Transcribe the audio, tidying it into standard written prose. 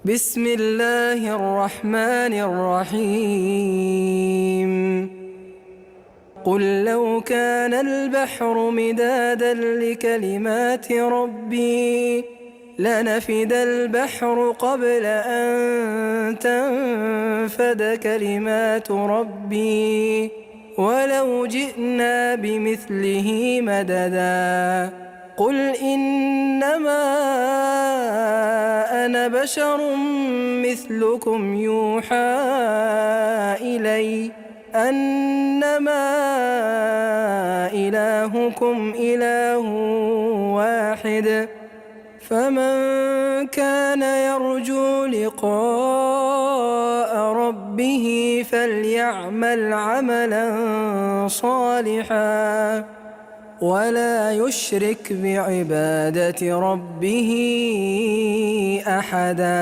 بسم الله الرحمن الرحيم. قل لو كان البحر مدادا لكلمات ربي لنفد البحر قبل أن تنفد كلمات ربي ولو جئنا بمثله مددا. قل إنما أنا بشر مثلكم يوحى إلي أنما إلهكم إله واحد، فمن كان يرجو لقاء ربه فليعمل عملا صالحا ولا يشرك بعبادة ربه أحدا.